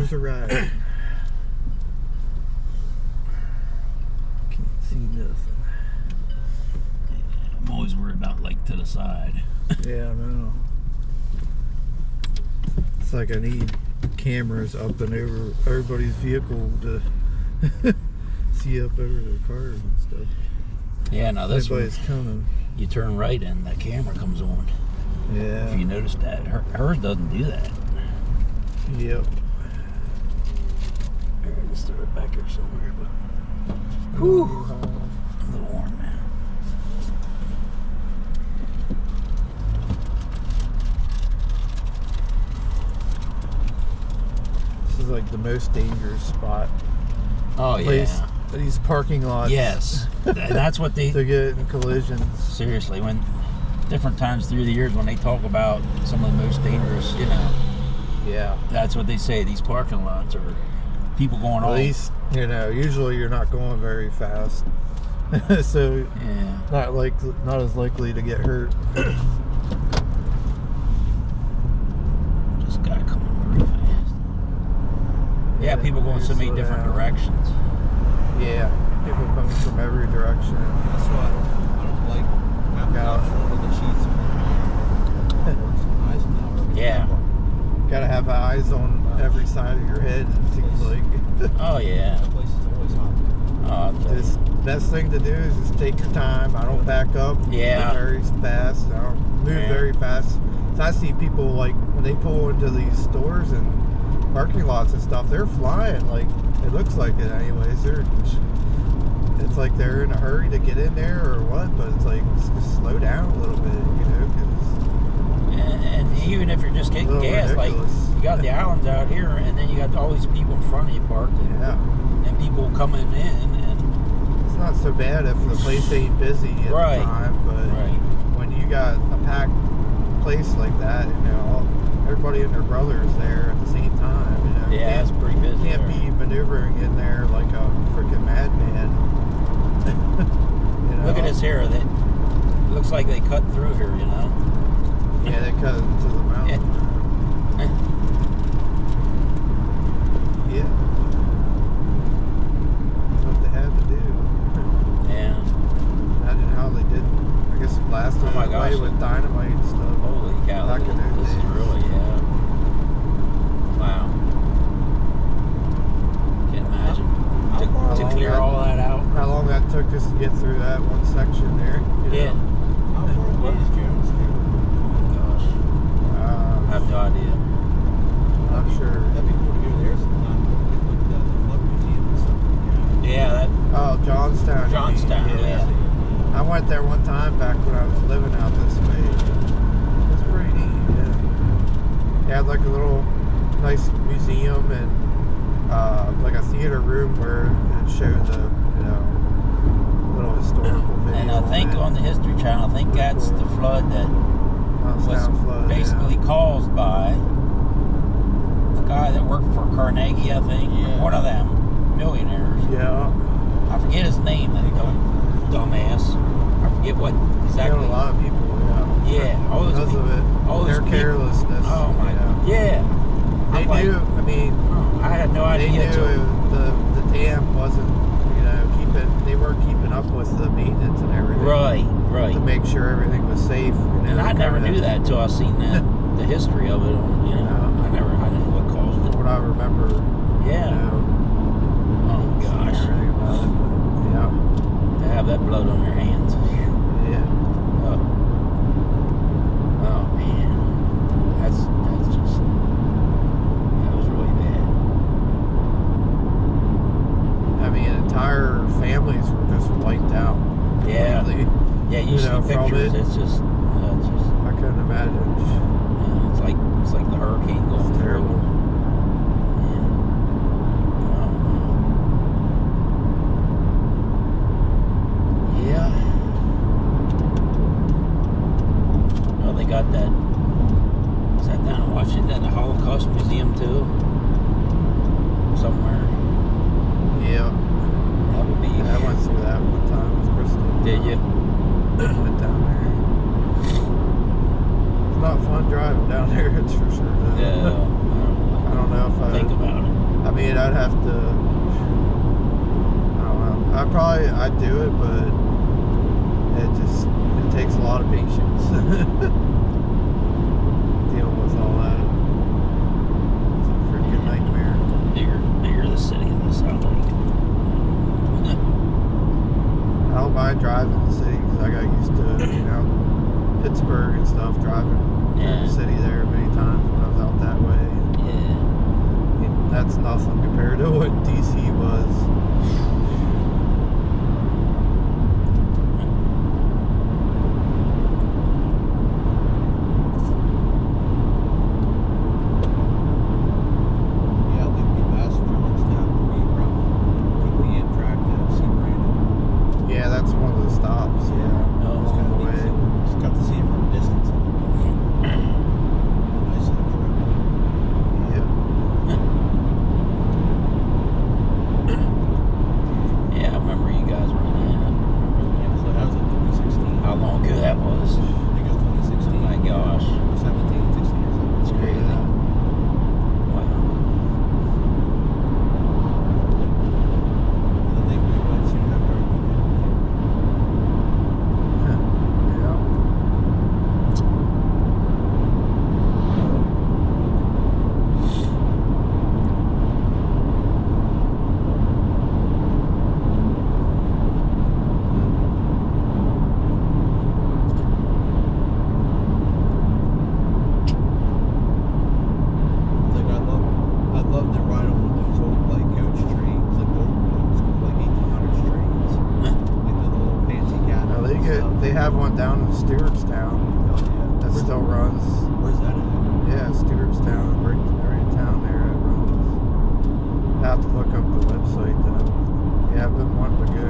There's a ride. Can't see nothing. I'm always worried about like to the side. Yeah, I know. It's like I need cameras up and over everybody's vehicle to see up over their cars and stuff. Yeah, now this one, Everybody's coming. you turn right and that camera comes on. Yeah. If you notice that. Hers doesn't do that. Yep. Let's throw it back here somewhere. But... Whew. A little warm now. This is like the most dangerous spot. Oh, Place, yeah. These parking lots. Yes. That's what they... To get in collisions. Seriously, when different times through the years when they talk about some of the most dangerous, you know. Yeah. That's what they say. These parking lots are people going At all... least, you know, usually you're not going very fast. So, Yeah. not as likely to get hurt. Just gotta come on pretty fast. Yeah, people going so many slow different down. directions. Yeah, people coming from every direction. That's why I don't like having option of the sheets. Yeah. Gotta have eyes on every side of your head, it seems like. Oh, yeah. That place is always hot. Oh, Just best thing to do is just take your time. I don't back up Yeah. very fast. I don't move very fast. So I see people like when they pull into these stores and parking lots and stuff, they're flying. Like it looks like it, anyways. It's like they're in a hurry to get in there or what, but it's like just slow down a little bit, you know. and even if you're just getting gas, ridiculous. like you got the islands out here, and then you got all these people in front of you parked, and people coming in, and It's not so bad if the place ain't busy at the time, but when you got a packed place like that, you know, everybody and their brothers there at the same time, you know. Yeah, it's pretty busy. You can't be maneuvering in there like a freaking madman. You know? Look at this here. That looks like they cut through here, you know. Yeah, they cut into the mountain. Yeah. That's what they had to do. Yeah. Imagine how they did. I guess blasted Oh my away gosh. with dynamite and stuff. Holy cow. Back in those This is days. really, wow. Can't imagine. To clear all that out. How long that took us to get through that one section there. You Yeah. know? How far away is Jones? Gosh. I have no idea. Not sure. That'd be cool to go there sometime. Get like the flood museum and stuff like that. Yeah, that Oh, Johnstown. you mean. Johnstown, yeah. I went there one time back when I was living out this way. It was pretty neat, yeah. They had like a little nice museum and like a theater room where it showed the, you know, little historical video. And I think on the History Channel, I think that's the flood that was flood, basically caused by the guy that worked for Carnegie, I think. Yeah. One of them millionaires. Yeah. I forget his name, that dumbass. I forget what exactly. A lot of people, Yeah, all those because people, of it. all those Their people. carelessness. Oh my you know. god. Yeah. They I'm like, knew, I mean, I had no they idea. knew the dam wasn't, you know, they weren't keeping up with the maintenance and everything. Right. To make sure everything was safe. You know, And I never knew that until I seen that, the history of it. You know, I didn't know what caused it. What I remember. Yeah. You know, Oh gosh. everything about it, but, yeah. To have that blood on your hands. Yeah. Oh man. That's just, that was really bad. I mean, entire families were just wiped out. Yeah. Completely. Yeah, you see know, from pictures, it. it's just, I couldn't imagine. it's like the hurricane going It's through. terrible. Yeah. Well, they got that. Is that down in Washington, the Holocaust Museum too? Somewhere. Yeah. That would be. I went through that one time with Crystal. Did you? Went down there. It's not fun driving down there, it's for sure. No. I don't know if I think about it. I mean, I'd have to. I don't know. I'd do it, but it takes a lot of patience. Dealing with all that. It's a freaking nightmare. Bigger the city, the South Lake. I don't mind driving the city because I got used to, Pittsburgh and stuff, driving in the city there many times when I was out that way. Yeah. That's nothing compared to what DC was. Yeah, that's one of the stops. Yeah. Just got to see it from a distance. Nice little trip. Yeah. Yeah, I remember you guys running that. Yeah, so that was in 2016. How long ago that was? I think it was 2016. Oh my gosh. 17, 16 years old. It's crazy. Yeah. Wow. I think we went soon after our weekend. Like I love to ride on those old like coach trains, like the old school like 1800s trains, like the little fancy cabins. Now and stuff. they have one down in Stewartstown Oh yeah. that still runs. Where's that at? Yeah, Stewartstown, right in town there. It runs. I have to look up the website though. Yeah, I've been wanting to go.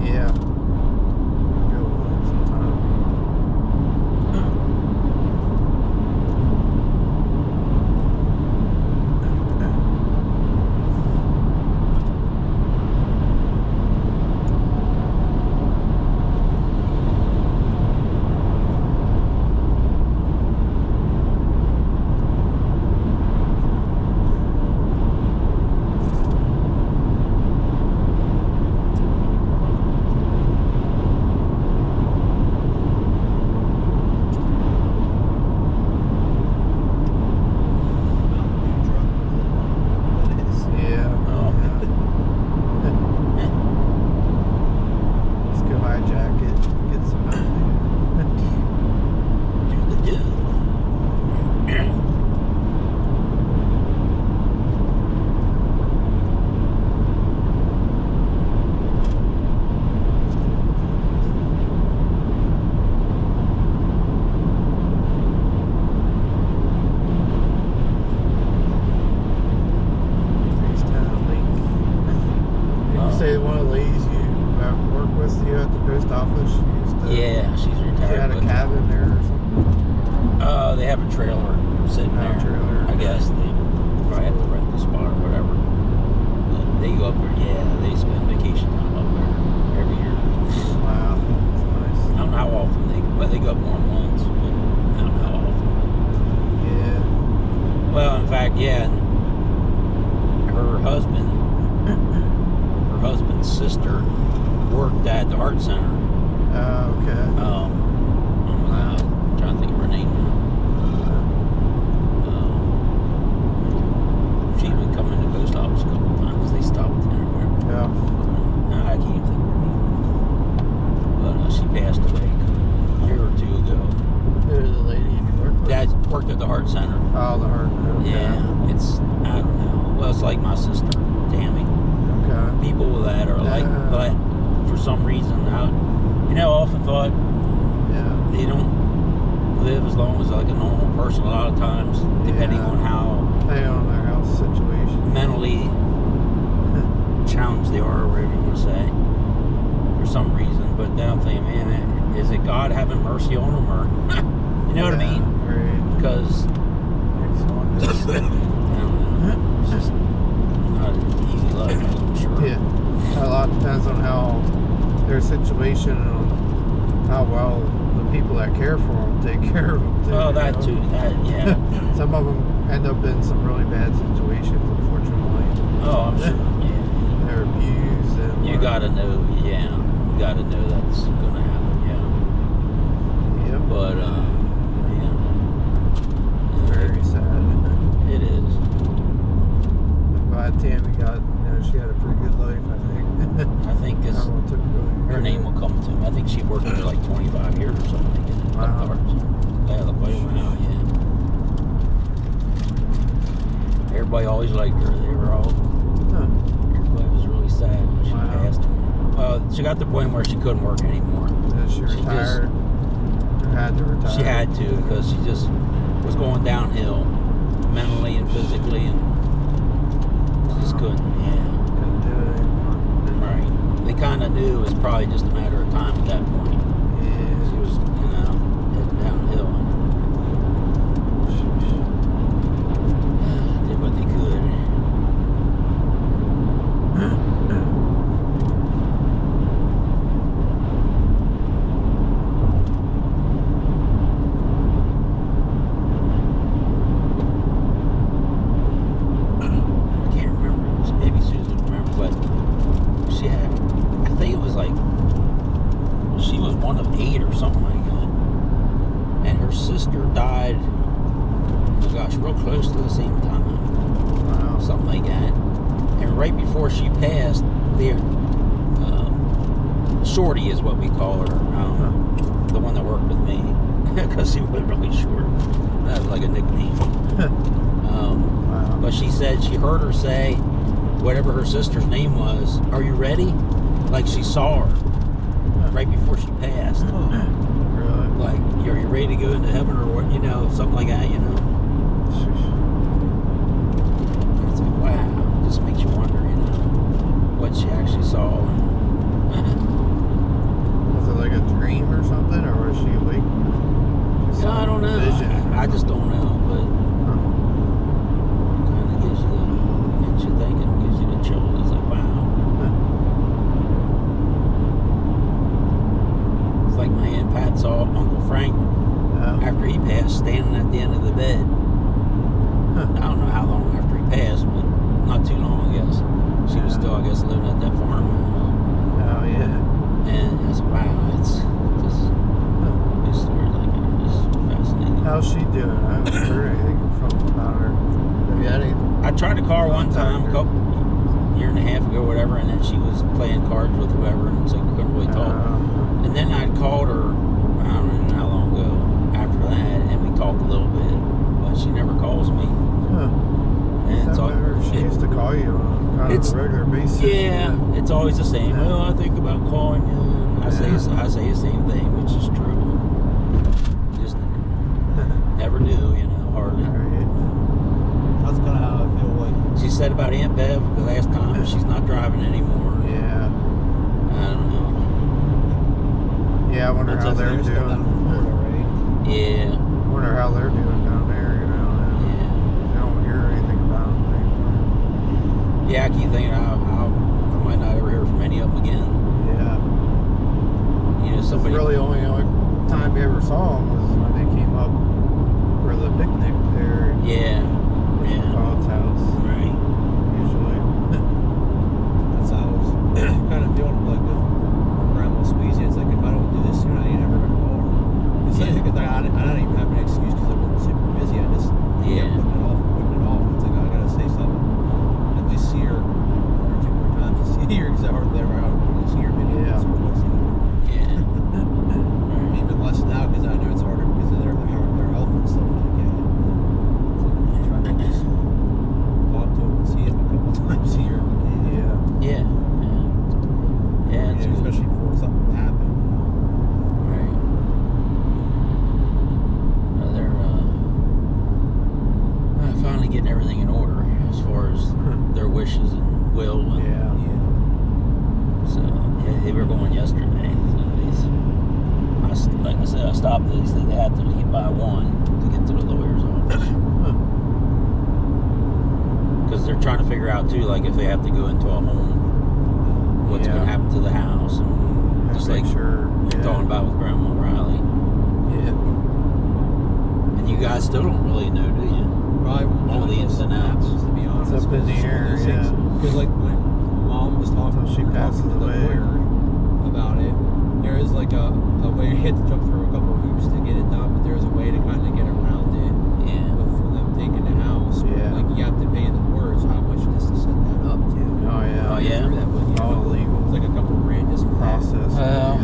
Yeah. Go sometime. Yeah. Oh. Yeah. Let's go hijack it. Get some Do the do. Did you say one of the ladies you work with you at the post office? She used to, Yeah, she's She retired. had a but, cabin there or something. they have a trailer sitting Oh, there. trailer. I guess they probably have to rent the spot or whatever. But they go up there. Yeah, they spend vacation time up there every year. Wow, that's I nice. don't know how often they go up more than once, but I don't know how often. Yeah. Well, in fact, yeah. Her husband's sister worked at the art center. Okay. I'm trying to think of her name now. She's been coming to the post office a couple of times. They stopped there. Yeah. I can't even think of her name. But she passed away a year or two ago. Who's the lady you work with? Dad worked at the art center. Oh, the heart. Okay. Yeah, it's, I don't know. Well, it's like my sister, Tammy. Okay. People that are like, Yeah. but for some reason, I often thought Yeah. they don't live as long as like a normal person a lot of times, depending Yeah. on how Depending on their health situation. mentally challenged they are, or whatever you want to say, for some reason. But then I'm thinking, man, is it God having mercy on them, or you know what I mean? Right. Because I don't know, it's just not an easy life, I'm sure. Yeah. A lot depends on how their situation and on how well the people that care for them take care of them. Too, Well, you that know? too. That, yeah. Some of them end up in some really bad situations, unfortunately. Oh, I'm sure. Yeah. They're abused. And You gotta know, yeah. You gotta know that's gonna happen, yeah. Yep. But, yeah. Very sad. It is. I'm glad Tammy got, she had a pretty good life, I think. I think this, Everyone took really her name will come to me. I think she worked there like 25 years or something. Wow. Yeah, the place now, yeah. Everybody always liked her. They were all, everybody was really sad when she passed. She got to the point where she couldn't work anymore. She retired. Or had to retire. She had to because she just was going downhill mentally and physically, and she just couldn't. Yeah. Couldn't do it anymore. Right. They kind of knew it was probably just a matter of time at that point. Yeah. She was, heading downhill. Did what they could. Died, oh gosh, real close to the same time. Wow. Something like that. And right before she passed, there, Shorty is what we call her, the one that worked with me, because she was really short. That was like a nickname. Wow. But she said she heard her say, whatever her sister's name was, "Are you ready?" Like she saw her right before she passed. Really? Like, are you ready to go into heaven or what, something like that, It's like, wow, it just makes you wonder, what she actually saw. Was it like a dream or something, or was she awake? No, I don't know. I just don't know, but kind of gets you thinking, gives you the chills. It's like, wow. It's like my Aunt Pat saw Uncle Frank after he passed, standing at the end of the bed. I don't know how long after he passed, but not too long, I guess. She was still, I guess, living at that farm. Oh, yeah. And I was like, wow, it's just, these stories like that are just fascinating. How's she doing? I haven't heard anything about her. Have you had any? I tried to call her one time, year and a half ago, whatever, and then she was playing cards with whoever, and so couldn't really talk. And then I called her, I don't know how long ago, after that, and we talked a little bit, but she never calls me. And it's all, she used to call you on kind of a regular basis. Yeah, it's always the same. Well, I think about calling you. And I say the same thing, which is true. Just never do, hardly. That's kind of how I feel like. She said about Aunt Bev the last time, but she's not driving anymore. Yeah. I don't know. Yeah, I wonder how they're doing. Yeah. I wonder how they're doing down there, Yeah. I don't hear anything about them anymore. Yeah, I keep thinking I might not ever hear from any of them again. Yeah. Somebody. Really, only time you ever saw them was when they came up for the picnic there. Yeah. Yeah. God's house. Right. Usually. That's how I was kind of feeling like with Grandma Squeezy. It's like, if I don't do this soon, I ain't ever gonna call her. It's like, I don't even have an excuse because I've been super busy. I just kept putting it off. It's like, I gotta say something. At least see her 1 or 2 more times to see her, because I hardly ever see her video. Yeah. Yeah. Even less now because I know it's harder because of their health and stuff like that. So try to just talk to them and see them a couple times a year. Yeah. Yeah, it's good. Especially for something to happen. Right. They're finally getting everything in order as far as their wishes and will. And, So, they were going yesterday. So like I said, I stopped these. They had to leave by 1 to get to the lawyer's office. Because they're trying to figure out, too, like if they have to go into a home, what's going to happen to the house. And just like you're talking about with Grandma Riley. Yeah. And you guys still don't really know, do you? probably all the ins and outs. To be honest, It's up in the air, yeah. Because like when Mom was talking, Until she passes to the away. lawyer about it, there is like a way you had to jump through a couple of hoops to get it done, but there's a way to kind of get around it. Yeah. For them taking the house, Yeah. like you have to pay the lawyers how much just to set that up too. Oh yeah. Oh, yeah. That with you. All illegal. It's like a couple grand just for that. Process. Well.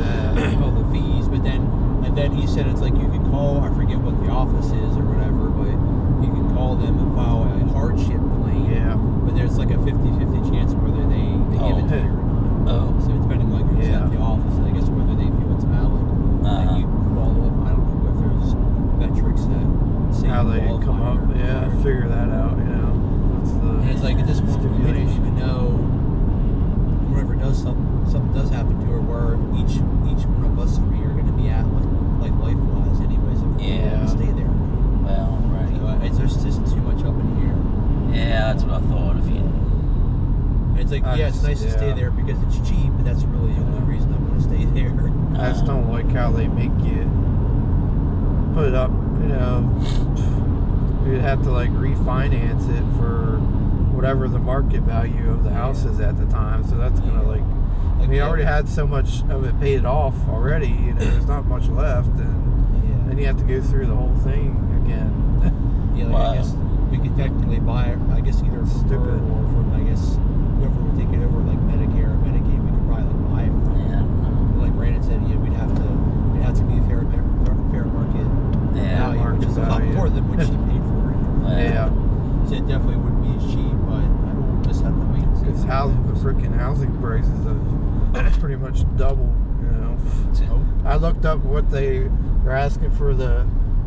All the fees, but then he said it's like you can call, I forget what the office is or whatever, but you can call them and file a hardship claim. Yeah. But there's like a 50-50 chance whether they give it to you or not. Oh. So depending like who's Yeah. at the office, I guess whether they feel it's valid. Like you follow up, I don't know if there's metrics that say How they qualify come up, or yeah, whatever. figure that out, you know. What's the And it's like at this point we don't stipulation? even know whenever something does happen to her, where each one of us three are going to be at, like life-wise, anyways. If we're Yeah. going to stay there. Well, right. So it's just too much up in the air. Yeah, that's what I thought of you. It's like, yeah, it's nice to stay Yeah. there because it's cheap, but that's really the only reason I want to stay there. I just don't like how they make you put it up, you know. You'd have to like refinance it for whatever the market value of the house is at the time. So that's gonna like we already had so much of it paid off already, you know, there's not much left, and then you have to go through the whole thing again. Yeah, like I guess we could technically buy it, I guess either from her Stupid. or from, I guess, whoever would take it over, like Medicare or Medicaid, we could probably like buy it from. Yeah, I don't know. Like Brandon said, yeah, we'd have to be a fair market Yeah, value, which is a lot value. more than what she paid for it. Well, Yeah, So it definitely wouldn't be as cheap, but I will just have to wait and see. because the freaking housing prices have pretty much doubled, you know. I looked up what they're asking for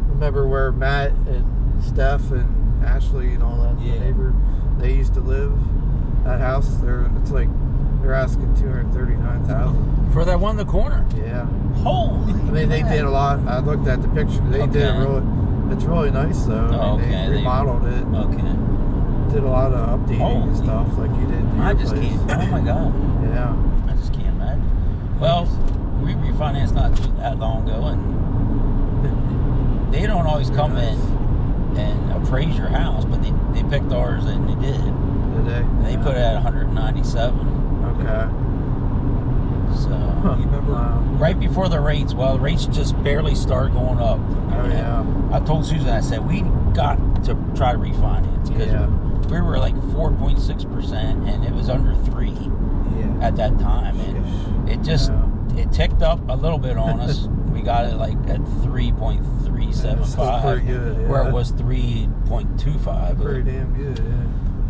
remember where Matt and Steph and Ashley and all that neighbor, they used to live, that house, they're asking $239,000. for that one in the corner. Yeah. Holy. I mean, they did a lot. I looked at the picture. They did it's really nice though. I mean, Okay, they remodeled it. Okay. Did a lot of updating and Holy. stuff like you did to I your just place. can't. Oh my God. Yeah. I just can't imagine. Well, we refinanced not too that long ago, and they don't always come in and appraise your house, but they picked ours and they did. Did they? And they put it at 197. Okay. So You remember? right before the rates, the rates just barely started going up. Oh yeah. I told Susan, I said we got to try to refinance because we were like 4.6% and it was under 3 at that time, and it just it ticked up a little bit on us. We got it like at 3.375, pretty good, where it was 3.25. Pretty damn good.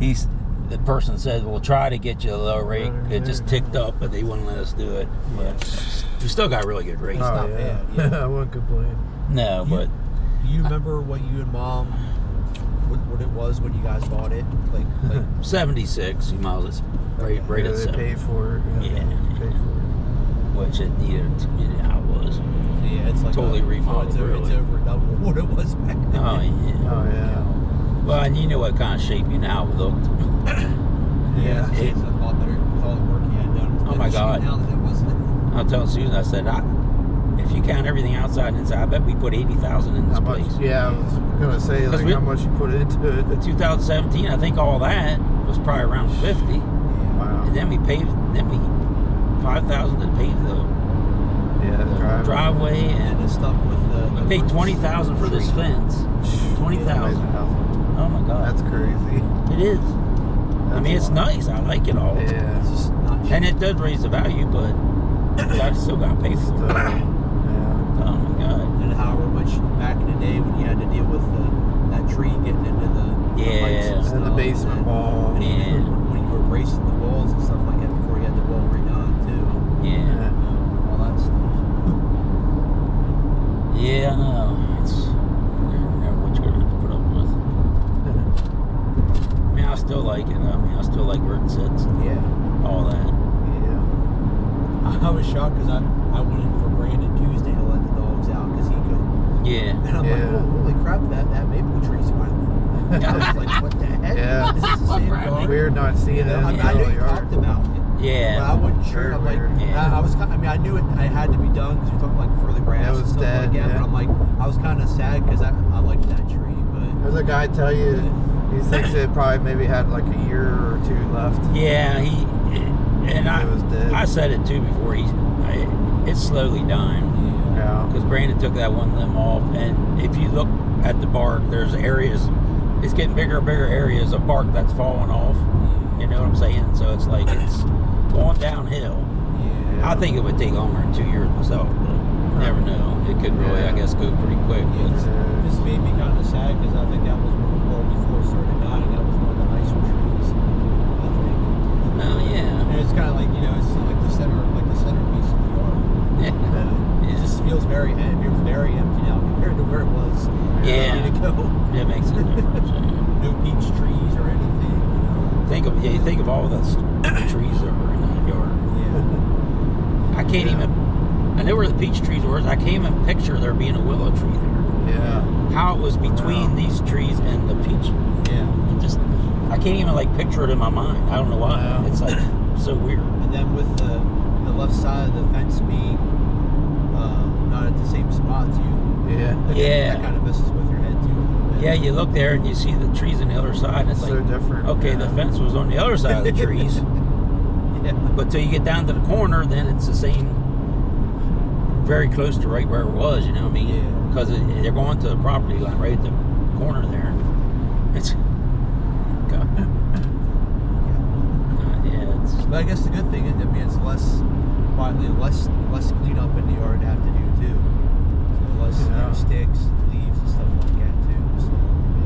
Yeah. The person said, "We'll try to get you a lower rate." It just ticked up, but they wouldn't let us do it. But we still got really good rates. Oh not yeah. bad, yeah. I wouldn't complain. No, but You remember what you and Mom, what it was when you guys bought it? Like 76 miles, right Yeah, at they 7. paid for it. Yeah. They paid for Which it needed. How it was. yeah, it's like Totally remodeled, It's really. over double what it was back then. Oh it. yeah. Oh yeah. Well, and you know what kind of shape you know how it looked. Yeah, it's a lot better with all the work he had done. Oh my God. Now that it wasn't. I'll tell Susan. I said, if you count everything outside and inside, I bet we put 80,000 in this How much? place. Yeah, I was gonna say 'Cause like how much you put into it. In 2017, I think all that was probably around 50, Wow. and then we paved. Then we 5,000 to pave Yeah, the driveway, And and the stuff with the. we paid 20,000 for this fence. 20,000. Oh my God, That's crazy. it is. I mean, That's it's a lot. nice. I like it all. It's Yeah. just not cheap. And it does raise the value, but I still got to pay for Still, it. yeah. Oh my God. And however much back in the day when you had to deal with that tree getting into the pipes Yeah. stuff, And the basement wall. and Yeah. even when you were bracing the walls and stuff like that before you had the wall redone too. Yeah. All that stuff. Yeah, I know. You never know what you're going to have to put up with. I mean, I still like it. I mean, I still like where it sits. Yeah. All that. I was shocked because I went in for Brandon Tuesday to let the dogs out because he couldn't. Yeah. And I'm like, Yeah. oh, holy crap, that maple tree's finally. I was like, what the heck? Yeah. Is this the same dog? Weird not seeing it. I, in I the knew you yard. talked about it. Yeah. But I wasn't sure. Very I'm like, weird. Yeah. I was kind. I mean, I knew it. I had to be done because you're talking like for the grass It and was stuff dead, like that. yeah. But I'm like, I was kind of sad because I liked that tree, but Does a guy tell you he thinks it probably maybe had like a year or two left? Yeah, It was dead. I said it too before. It's slowly dying. Yeah. Because Brandon took that one limb off, and if you look at the bark, there's areas. It's getting bigger and bigger areas of bark that's falling off. You know what I'm saying? So it's like it's going downhill. Yeah. I think it would take longer than 2 years myself, but you never know. It could really, I guess, go pretty quick. Yeah, this made me kind of sad because I think that was well before it started dying. That was one of the nicer trees, I think. Oh yeah. And it's kind of like, you know, it's like the centerpiece of the yard. It just feels very empty. It was very empty now compared to where it was. Yeah. A minute ago. It makes a difference. Yeah. No peach trees or anything. You think of all the trees that were in that yard. Yeah. I can't even. I know where the peach trees were. I can't even picture there being a willow tree there. Yeah. How it was between these trees and the peach. Yeah. It just, I can't even like picture it in my mind. I don't know why. Yeah. It's like so weird. And then with the left side of the fence being not at the same spot too. Yeah. Yeah. That kind of messes with your head too. A little bit. Yeah, you look there and you see the trees on the other side, and it's So like, different. okay, Yeah. the fence was on the other side of the trees, Yeah. but till you get down to the corner, then it's the same, very close to right where it was. You know what I mean? Yeah. Because they're going to the property line right at the corner there. It's God. Yeah, it's But I guess the good thing is, I mean, it's less cleanup in the yard to have to do too. So less you know, sticks, leaves, and stuff like that too. So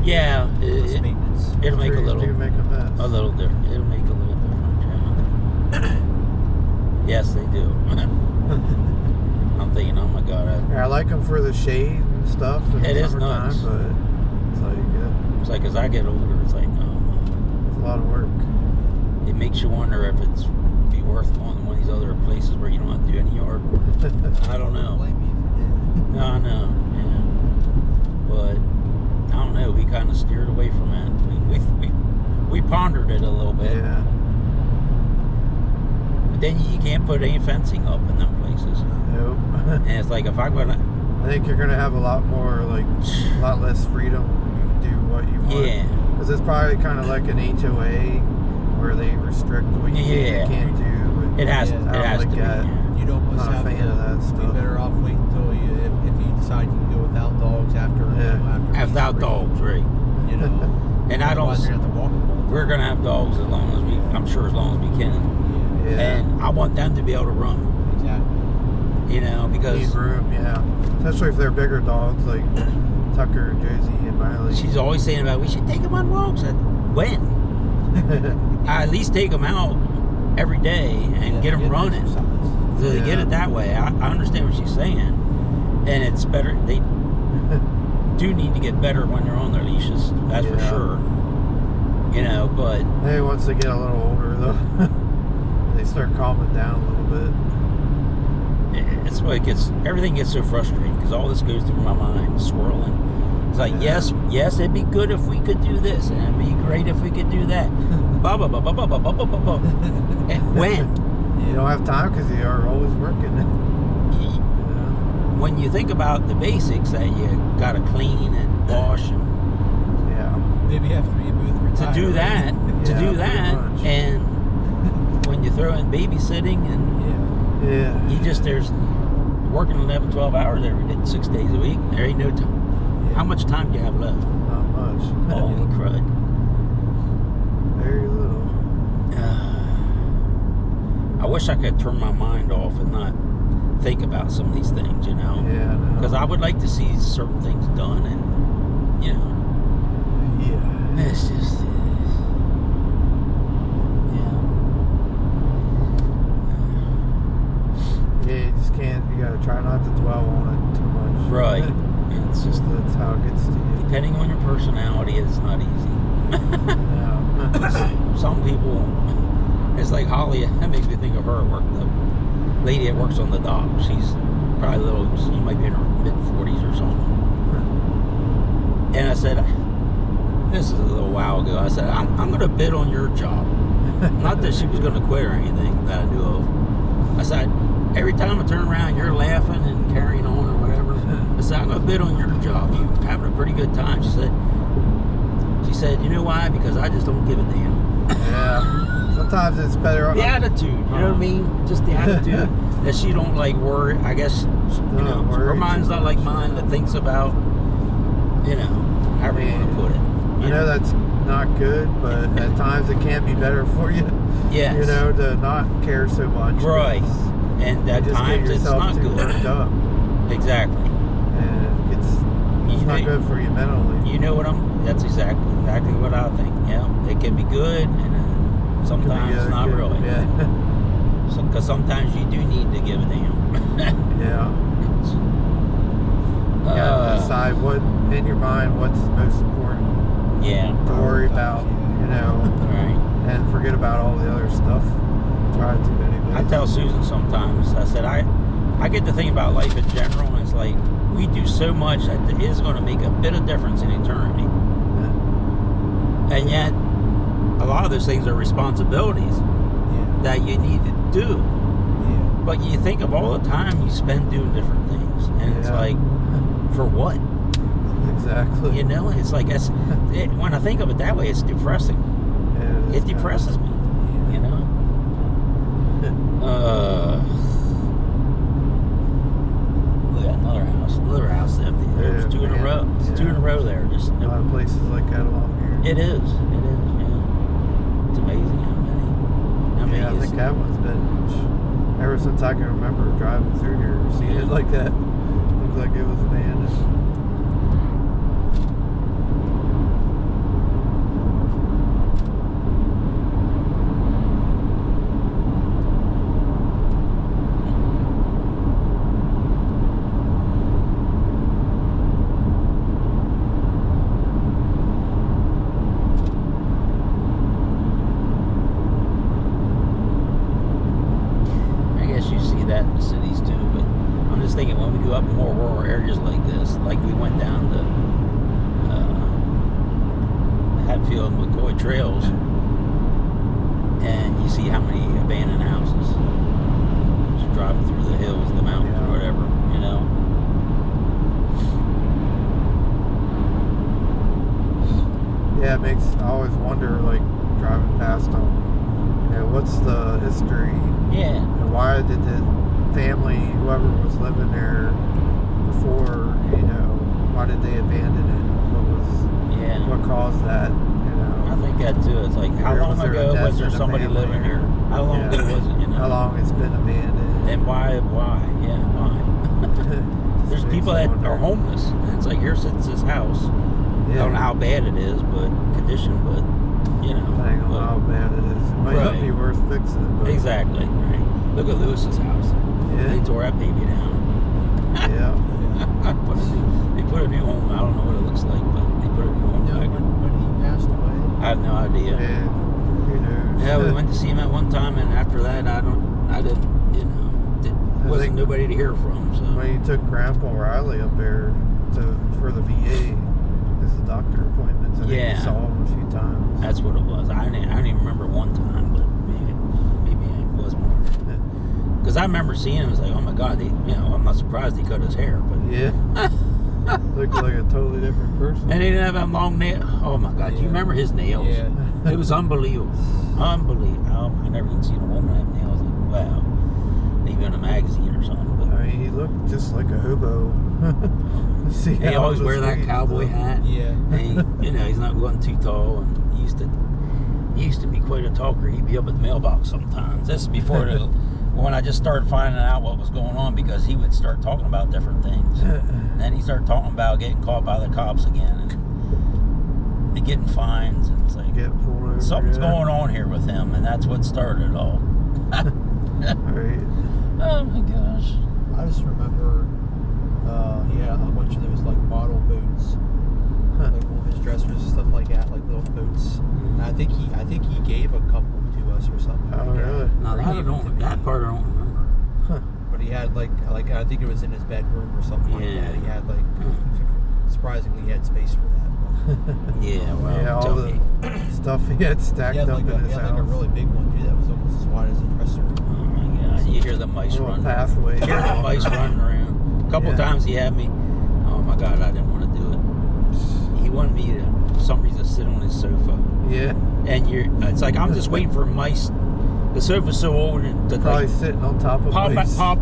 yeah. less maintenance. It'll make a Trees little. do make a mess. A little different. It'll make a little difference. Yeah. Yes, they do. I'm thinking, oh my God. Yeah, I like them for the shade and stuff. In It the is summertime, nice. But it's like It's like as I get older, it's like, it's a lot of work. it makes you wonder if it's be worth going to one of these other places where you don't have to do any yard work. I don't know. Blame me if you did. No, I know. Yeah. But I don't know. We kind of steered away from that. We pondered it a little bit. Yeah. But then you can't put any fencing up in them places. Nope. And it's like if I'm gonna. I think you're gonna have a lot more, like, a lot less freedom. You can do what you want. Yeah. Because it's probably kind of like an HOA where they restrict what you Yeah. can't do. And It has. Yeah, It I don't has like to be. that. Yeah. You'd almost Not a have fan of that to be stuff. better off waiting until if you decide you can go without dogs after Yeah. Without week 3, dogs, right? You know. And I don't. Otherwise you're gonna have to walk them all the We're gonna have dogs as long as we. I'm sure as long as we can. time. Yeah. And I want them to be able to run. Exactly. You know, because Need room, yeah. Especially if they're bigger dogs like Tucker, Josie, and Miley. she's always saying about we should take them on walks. When? I at least take them out every day and get them running. exercise. So they get Yeah. it that way. I understand what she's saying, and it's better. They do need to get better when they're on their leashes. That's for Yeah. sure. You know, but Hey, once they get a little older, though, they start calming down a little bit. it's like everything gets so frustrating because all this goes through my mind, swirling. It's like Yeah. yes, it'd be good if we could do this, and it'd be great if we could do that. Blah blah blah blah blah blah blah blah blah. And when? You don't have time because you are always working. Yeah. When you think about the basics that you gotta clean and wash and Yeah. Maybe after you both retire. to do that, Yeah, pretty much. and when you throw in babysitting and Yeah. Yeah. you just there's working 11, 12 hours every day, 6 days a week. There ain't no time. How much time do you have left? Not much. Holy crud. Very little. I wish I could turn my mind off and not think about some of these things, you know? Yeah. Because I would like to see certain things done, and, you know, Yeah. it's just, Yeah, you just can't. You gotta try not to dwell on it too much. right. It's just, That's how it gets to you. depending on your personality, it's not easy. Yeah. Some people, it's like Holly, that makes me think of her at work, the lady that works on the dock. She's probably a little, she might be in her mid-40s or something. And I said, this is a little while ago, I said, I'm going to bid on your job. Not that she was going to quit or anything that I knew of. I said, every time I turn around, you're laughing and carrying on or whatever. I said, I'm going to bid on your job. You're having a pretty good time. She said, She said, you know why? Because I just don't give a damn. Yeah. Sometimes it's better. The attitude, you know what I mean? Just the attitude that she don't like worry. I guess, you know, her mind's not like mine that thinks about, you know, however you want to put it. I know that's not good, but at times it can be better for you. Yes. You know, to not care so much. Right. And at times it's not good. Worked up. Exactly. And it's not good for you mentally. You know what that's exactly what I think. Yeah. It can be good, and sometimes not really. Yeah. Because sometimes you do need to give a damn. Yeah. You gotta decide what in your mind what's most important. Yeah. To worry about, you know. Right. And forget about all the other stuff. Try to anyway. I tell Susan sometimes, I said, I get to think about life in general, and it's like, we do so much that it is going to make a bit of difference in eternity. Yeah. And yet, a lot of those things are responsibilities that you need to do. Yeah. But you think of all the time you spend doing different things, and it's like, for what? Exactly. You know, it's like, when I think of it that way, it's depressing. Yeah, It depresses me, you know? Look at another house empty. There's two in a row. It's two in a row there. Just a lot of places like that along here. It is. Yeah. It's amazing how many. I think that one's been ever since I can remember driving through here, seeing it like that. Looks like it was abandoned. that in the cities too, but I'm just thinking when we go up in more rural areas like this, like we went down the Hatfield and McCoy trails, and you see how many abandoned houses just driving through the hills, the mountains, or whatever, you know. Yeah, it makes, I always wonder, like, driving past them, you know, what's the history? Yeah. And why did the family, whoever was living there before, you know, why did they abandon it? What caused that, you know? I think that too. It's like, how long ago was there somebody living here? How long ago was it, you know? How long it's been abandoned? And why? Yeah, why? There's people that are homeless, and it's like, here sits this house. I don't know how bad it is, but condition, but you know. Depending on how bad it is, it might not be worth fixing. But exactly. Right. Look at Lewis's house. Yeah. They tore that baby down. Yeah. They put a new home. I don't know what it looks like, but they put a new home back. When he passed away, I have no idea. Yeah. Who knows? Yeah, we went to see him at one time, and after that, I didn't, you know, wasn't nobody to hear from. So when you took Grandpa Riley up there for the VA. The doctor appointments. I think you saw him a few times. That's what it was. I don't even remember one time, but maybe it was more. Because I remember seeing him. I was like, oh my God, I'm not surprised he cut his hair, but looked like a totally different person. And he didn't have that long nail. Oh my God, do you remember his nails? Yeah. It was unbelievable. I never even seen a woman have nails. Like, wow, maybe in a magazine or something. But I mean, he looked just like a hobo. He always wear that cowboy hat. Yeah. And he's not going too tall. And he used to be quite a talker. He'd be up at the mailbox sometimes. This is before when I just started finding out what was going on, because he would start talking about different things. And then he started talking about getting caught by the cops again and getting fines. And it's like, something's going on here with him, and that's what started it all. Right. Oh my gosh. I just remember he had a bunch of those like model boots, like all his dressers and stuff like that, like little boots. And I think he gave a couple to us or something. Oh, really? No, that part I don't remember. Huh. But he had like I think it was in his bedroom or something like that. He had like surprisingly he had space for that. Yeah, well, yeah, all the stuff he had stacked up in his house. He had like a really big one too that was almost as wide as a dresser. Oh my God! You hear the mice run. Pathway. You hear the mice running around. A couple of times he had me. Oh my God! I didn't want to do it. He wanted me to for some reason sit on his sofa. Yeah. And it's like I'm just waiting for mice. The sofa's so old to Probably sitting on top of mice. pop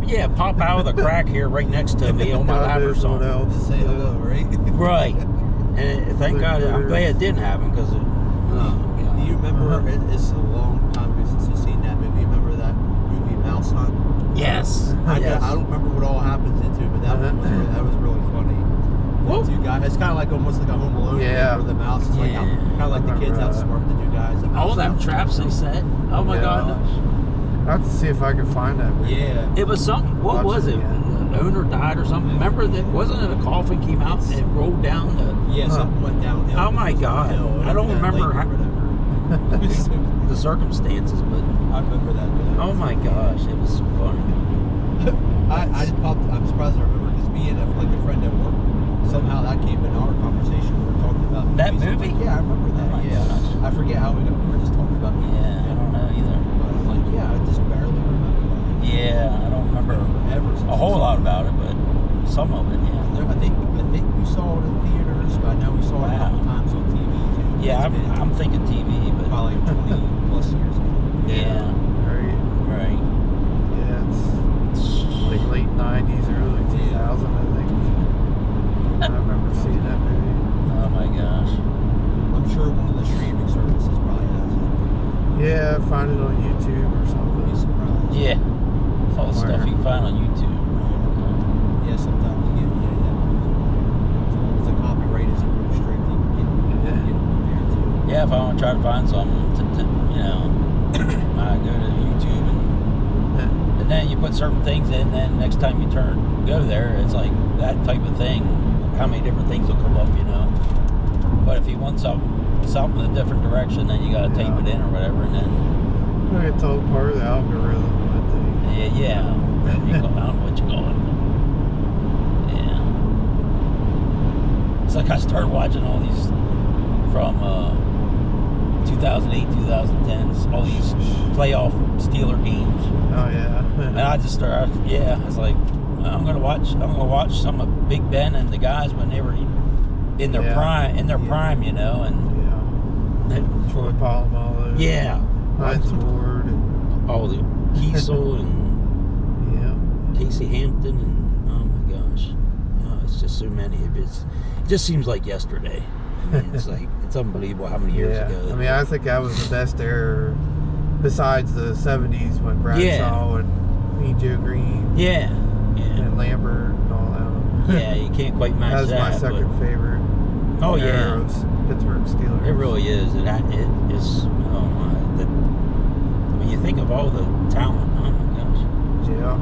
out of the crack here right next to me on my lap or something. Just say hello, right? Right. And thank God, I'm glad it didn't happen because. Do you remember? It's a long time ago since you've seen that movie. Remember that movie Mouse Hunt? Yes. I don't remember what all happens into it, but that was really funny. Well, The two guys, it's kind of like almost like a Home Alone Yeah. where the mouse is like kind of like the kids outsmart the two guys. all them traps they set. Oh my God. I have to see if I can find that movie. Yeah. It was something. What was it? The owner died or something. Remember that? Wasn't it a coffin came out and it rolled down the? Yeah, something went downhill. Oh my God. I don't remember the circumstances, but I remember that. oh my gosh, it was funny. I just popped. I'm surprised I remember because me and a friend at work, somehow that came in our conversation. We were talking about That movies. movie? Like, yeah, I remember that. Oh my Yeah, gosh. I forget how we were just talking about. Yeah, I don't know either. But I'm like, yeah, I just barely remember that. Yeah, I don't remember Forever a whole lot about it, but some of it, yeah. I think we saw it in theaters, but I know we saw it a couple times on TV too. Yeah, It's been I'm thinking TV, but probably 20 plus years ago. yeah, right. Yeah, it's like late 90s, early 2000, I think. I remember seeing that movie. Oh my gosh. I'm sure one of the streaming services probably has it. Yeah, find it on YouTube or I'd be something. surprised. Yeah, it's all the stuff you can find on YouTube. Yeah, sometimes you get, as long as the copyright isn't real strict, you can get them there too. Yeah, if I want to try to find something to I go to YouTube and then you put certain things in, then next time you go there, it's like that type of thing. How many different things will come up, But if you want something in a different direction, then you got to tape it in or whatever, and then. It's all part of the algorithm, I think. Yeah. I don't know what you call it. Yeah. It's like I started watching all these from 2008, 2010s, all these playoff Steeler games. Oh yeah. And I just started, I was like, I'm gonna watch some of Big Ben and the guys when they were in their prime, and Troy Polamalu. yeah, Heinz Ward. all the Kiesel and Casey Hampton and oh my gosh, it's just so many. It just seems like yesterday. I mean, it's unbelievable how many years ago. I mean, I think that was the best era besides the 70s when Bradshaw and Joe Green. Yeah. And Lambert and all that. Yeah, you can't quite match that. That's my second favorite. Oh yeah, of Pittsburgh Steelers. it really is. It is. Oh my! When you think of all the talent, oh my gosh. Yeah.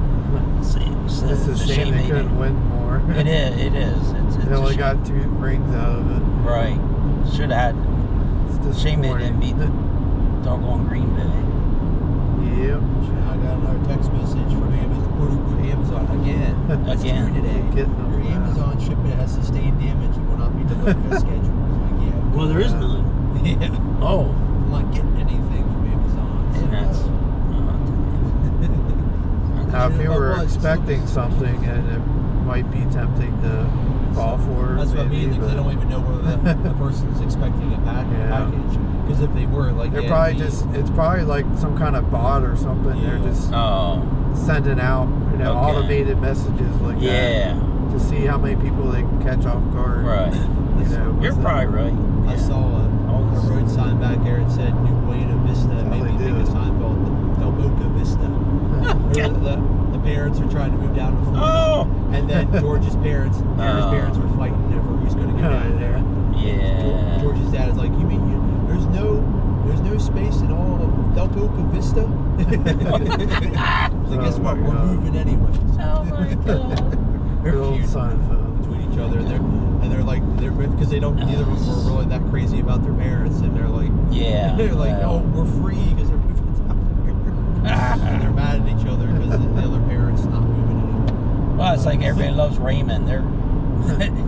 It's It's a shame they couldn't win more. It is. It's they only got 2 rings out of it. Right. Should have had. It's Shame they didn't beat the doggone Green Bay. Yep. I got another text message from Amazon again. Again. Today. Your Amazon shipment has sustained damage and will not be delivered as scheduled. I'm like, Well, there is none. Yeah. Oh. I'm not getting anything from Amazon. And that's. Now, if you were I was, expecting something, and it might be tempting to fall for it. That's what I mean, because but they don't even know whether the person's expecting a package. Because if they were, like, they're probably it's probably like some kind of bot or something. Yeah. They're just sending out, automated messages like that to see how many people they can catch off guard. Right. You're probably right. I saw a road sign back there that said New Buena Vista. It made me think of Seinfeld, Del Boca Vista. the parents are trying to move down to Florida. And then George's parents were fighting over who's going to get down there. Yeah. George's dad is like, you mean there's no space in all of Del Boca Vista? So guess what? We're moving anyways. Oh my God. They're feuding between each other, and they're like, because they don't, neither of them were really that crazy about their parents, and they're like, oh, we're free because they're moving down here. And they're mad at each other because the other parents not moving anymore. Well, it's like everybody loves Raymond.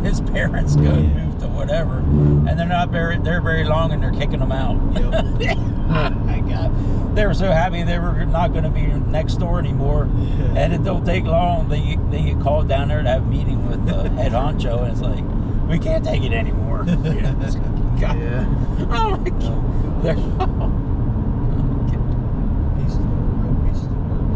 His parents move to whatever, and they're not very long, and they're kicking them out. Yep. Oh my God. They were so happy they were not going to be next door anymore, and it don't take long. They get called down there to have a meeting with the head honcho, and it's like, We can't take it anymore. You know, God. Yeah. Oh my God.